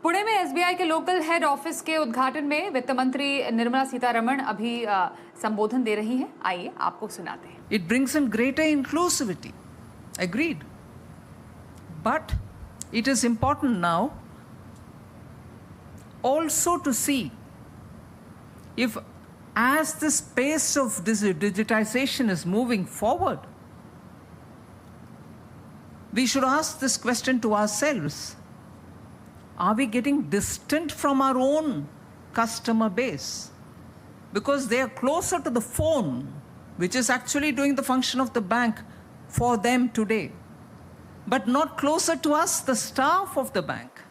पुणे में एसबीआई के local head office के उद्घाटन में वित्त मंत्री निर्मला सीतारमण अभी संबोधन दे रही हैं। आइए आपको सुनाते हैं। It brings in greater inclusivity. Agreed. But it is important now also to see if, as this pace of digitization is moving forward, we should ask this question to ourselves. Are we getting distant from our own customer base? Because they are closer to the phone, which is actually doing the function of the bank for them today, but not closer to us, the staff of the bank,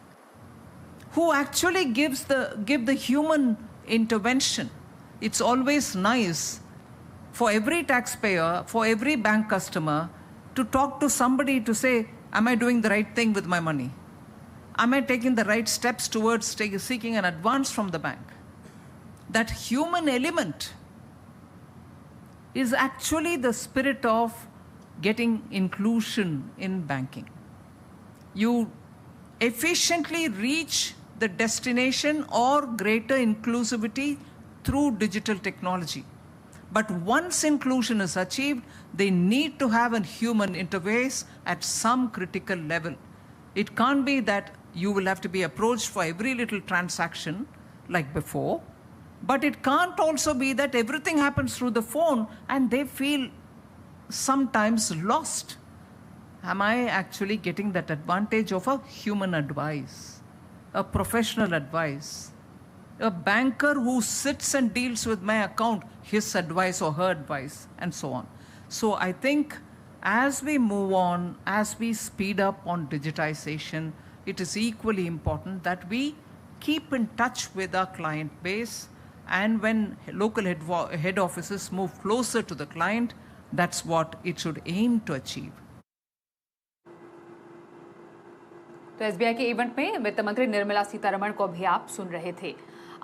who actually give the human intervention. It's always nice for every taxpayer, for every bank customer, to talk to somebody to say, am I doing the right thing with my money? Am I taking the right steps towards seeking an advance from the bank? That human element is actually the spirit of getting inclusion in banking. You efficiently reach the destination or greater inclusivity through digital technology. But once inclusion is achieved, they need to have a human interface at some critical level. It can't be that you will have to be approached for every little transaction like before, but it can't also be that everything happens through the phone and they feel sometimes lost. Am I actually getting that advantage of a human advice, a professional advice, a banker who sits and deals with my account, his advice or her advice, and so on? So I think as we move on, as we speed up on digitization, it is equally important that we keep in touch with our client base, and when local head offices move closer to the client, that's what it should aim to achieve. तो SBI के event में वित्त मंत्री निर्मला सीतारमण को भी आप सुन रहे थे।